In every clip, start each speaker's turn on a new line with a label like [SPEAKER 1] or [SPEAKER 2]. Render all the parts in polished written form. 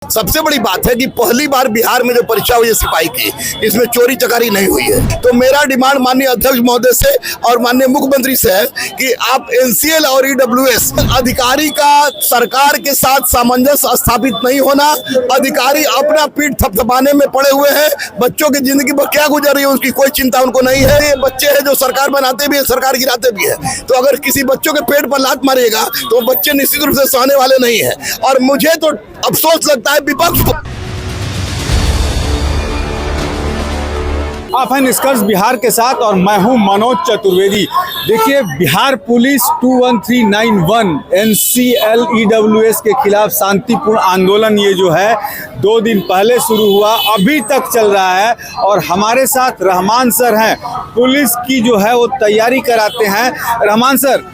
[SPEAKER 1] सबसे बड़ी बात है कि पहली बार बिहार में जो परीक्षा हुई है सिपाही की, इसमें चोरी चकारी नहीं हुई है। तो मेरा डिमांड माननीय अध्यक्ष महोदय से और माननीय मुख्यमंत्री से है कि आप एनसीएल और ईडब्ल्यूएस अधिकारी का सरकार के साथ सामंजस्य स्थापित नहीं होना, अधिकारी अपना पीठ थपथपाने में पड़े हुए हैं। बच्चों की जिंदगी पर क्या गुजर रही है उसकी कोई चिंता उनको नहीं है। ये बच्चे हैं जो सरकार बनाते भी है, सरकार गिराते भी है। तो अगर किसी बच्चों के पेट पर लात मारेगा तो बच्चे निश्चित रूप से सहने वाले नहीं है। और मुझे तो अफसोस लगता है विपक्ष को।
[SPEAKER 2] आप हैं निष्कर्ष बिहार के साथ और मैं हूं मनोज चतुर्वेदी। देखिए, बिहार पुलिस 21391 एनसीएल ईडब्ल्यूएस के खिलाफ शांतिपूर्ण आंदोलन ये जो है 2 दिन पहले शुरू हुआ, अभी तक चल रहा है। और हमारे साथ रहमान सर हैं, पुलिस की जो है वो तैयारी कराते हैं। रहमान सर,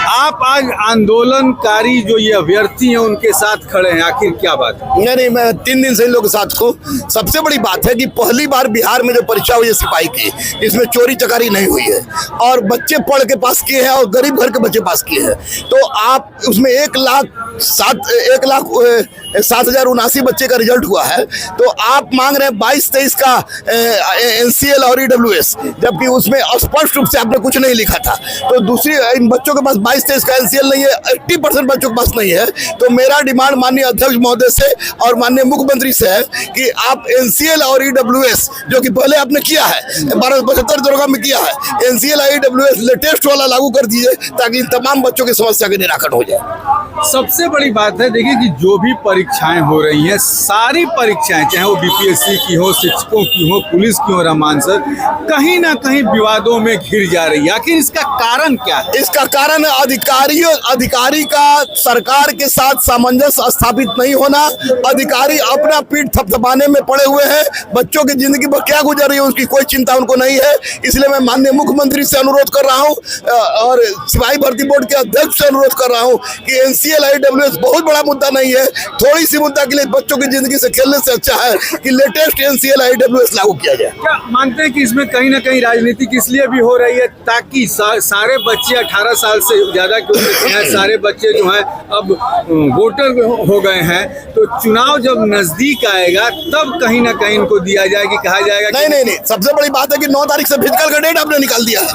[SPEAKER 2] आप आज आंदोलनकारी जो ये अभ्यर्थी हैं उनके साथ खड़े हैं, आखिर क्या बात है?
[SPEAKER 1] नहीं, मैं 3 दिन से इन लोगों के साथ हूँ। सबसे बड़ी बात है कि पहली बार बिहार में जो परीक्षा हुई है सिपाही की, इसमें चोरी चकारी नहीं हुई है और बच्चे पढ़ के पास किए हैं और गरीब घर के बच्चे पास किए हैं। तो आप उसमें 1,07,079 बच्चे का रिजल्ट हुआ है। तो आप मांग रहे हैं 22-23 का एनसीएल और ईडब्ल्यूएस, जबकि उसमें स्पष्ट रूप से आपने कुछ नहीं लिखा था। तो दूसरी इन बच्चों के पास 22-23 का एनसीएल नहीं है, 80% बच्चों के पास नहीं है। तो मेरा डिमांड माननीय अध्यक्ष महोदय से और माननीय मुख्यमंत्री से है कि आप एनसीएल और ईडब्ल्यूएस, जो कि पहले आपने किया है 1275 दरोगा में किया है, एनसीएल और ईडब्ल्यूएस लेटेस्ट वाला लागू कर दीजिए ताकि इन तमाम बच्चों की समस्या के निराकरण हो जाए।
[SPEAKER 2] सबसे बड़ी बात है, देखिए कि जो भी परीक्षाएं हो रही हैं, सारी परीक्षाएं चाहे वो बीपीएससी की हो, शिक्षकों की हो, पुलिस की हो, रहमान सर, कहीं ना कहीं विवादों में घिर जा रही है। आखिर इसका कारण क्या है?
[SPEAKER 1] इसका कारण अधिकारी का सरकार के साथ सामंजस्य स्थापित नहीं होना, अधिकारी अपना पीठ थपथपाने में पड़े हुए हैं। बच्चों की जिंदगी पर क्या गुजर रही है उसकी कोई चिंता उनको नहीं है। इसलिए मैं माननीय मुख्यमंत्री से अनुरोध कर रहा हूं और सिपाही भर्ती बोर्ड के अध्यक्ष से अनुरोध कर रहा हूं कि एनसीएल ईडब्ल्यूएस बहुत बड़ा मुद्दा नहीं है, थोड़ी सी मुद्दा के लिए बच्चों की जिंदगी से खेलने से अच्छा है कि लेटेस्ट एनसीएल ईडब्ल्यूएस लागू किया जाए।
[SPEAKER 2] क्या मानते हैं कि इसमें कहीं ना कहीं राजनीति इसलिए भी हो रही है ताकि सारे बच्चे 18 साल से ज्यादा के उम्र के हैं, सारे बच्चे जो हैं अब वोटर हो गए हैं, तो चुनाव जब नजदीक आएगा तब कहीं ना कहीं इनको दिया जाएगा, कहा जाएगा
[SPEAKER 1] नहीं। सबसे बड़ी बात है कि 9 तारीख से फिजिकल का डेट आपने निकाल दिया है।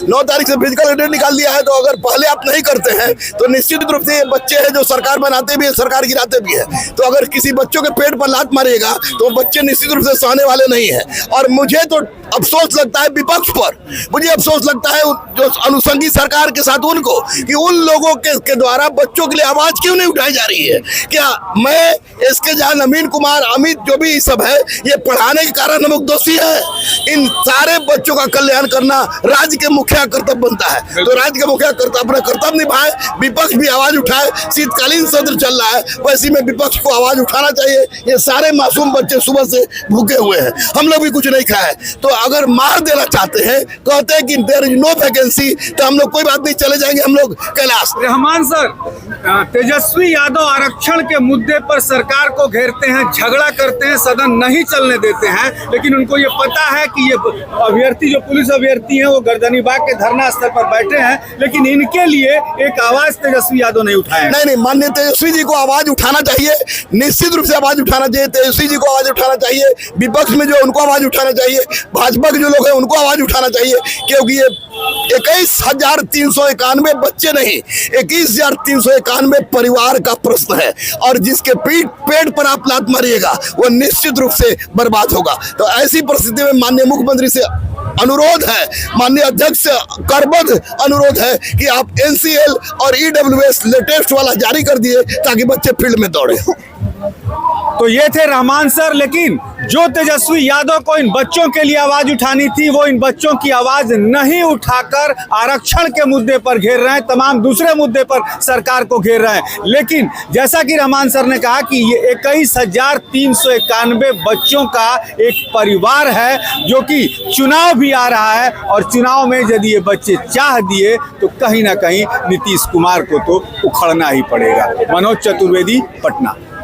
[SPEAKER 1] 9 तारीख से फिजिकल का डेट निकाल दिया है। तो अगर पहले आप नहीं करते हैं तो निश्चित रूप से बच्चे हैं जो सरकार बनाते भी है, सरकार गिराते भी है। तो अगर किसी बच्चों के पेट पर लात मारेगा तो बच्चे निश्चित रूप से सहने वाले नहीं है। और मुझे तो अफसोस लगता है विपक्ष पर, मुझे अफसोस लगता है जो अनुषंगी सरकार के साथ उनको, कि उन लोगों के द्वारा बच्चों के लिए आवाज क्यों नहीं उठाई जा रही है। क्या मैं इसके जहां नवीन कुमार, अमित, जो भी सब है, ये पढ़ाने के कारण हम लोग दोषी है? इन सारे बच्चों का कल्याण करना राज्य के मुखिया कर्तव्य बनता है। तो राज्य के मुखिया अपना कर्तव्य निभाए, विपक्ष भी आवाज उठाए। शीतकालीन सत्र चल रहा है, वैसे में विपक्ष को आवाज उठाना चाहिए। ये सारे मासूम बच्चे सुबह से भूखे हुए हैं, हम लोग भी कुछ नहीं खाए। तो अगर मार देना चाहते हैं, कहते हैं कि देयर इज नो वैकेंसी, तो हम लोग कोई बात नहीं, चले जाएंगे हम लोग कैलाश।
[SPEAKER 2] रहमान सर, तेजस्वी यादव आरक्षण के मुद्दे पर सरकार को घेरते हैं, झगड़ा करते हैं, सदन नहीं चलने देते हैं, लेकिन उनको ये पता है कि ये अभ्यर्थी जो पुलिस अभ्यर्थी हैं वो गर्दनीबाग के धरना स्थल पर बैठे हैं, लेकिन इनके लिए एक आवाज तेजस्वी यादव नहीं उठाए।
[SPEAKER 1] नहीं, माननीय तेजस्वी जी को आवाज उठाना चाहिए, निश्चित रूप से आवाज उठाना चाहिए। तेजस्वी जी को आवाज उठाना चाहिए, विपक्ष में जो उनको आवाज उठाना चाहिए, भाजपा के जो लोग हैं उनको आवाज उठाना चाहिए, क्योंकि ये 21,391 बच्चे नहीं, 21,391 परिवार का प्रश्न है। और जिसके पेट पर आप लात मारिएगा वो निश्चित रूप से बर्बाद होगा। तो ऐसी परिस्थिति में माननीय मुख्यमंत्री से अनुरोध है, माननीय अध्यक्ष से करबद्ध अनुरोध है कि आप एनसीएल और ईडब्ल्यूएस लेटेस्ट वाला जारी कर दिए ताकि बच्चे फील्ड में दौड़े।
[SPEAKER 2] तो ये थे रहमान सर, लेकिन जो तेजस्वी यादव को इन बच्चों के लिए आवाज उठानी थी वो इन बच्चों की आवाज नहीं उठाकर आरक्षण के मुद्दे पर घेर रहे हैं, तमाम दूसरे मुद्दे पर सरकार को घेर रहे हैं। लेकिन जैसा कि रहमान सर ने कहा कि ये 21,391 बच्चों का एक परिवार है, जो कि चुनाव भी आ रहा है और चुनाव में यदि ये बच्चे चाह दिए तो कहीं ना कहीं नीतीश कुमार को तो उखड़ना ही पड़ेगा। मनोज चतुर्वेदी, पटना।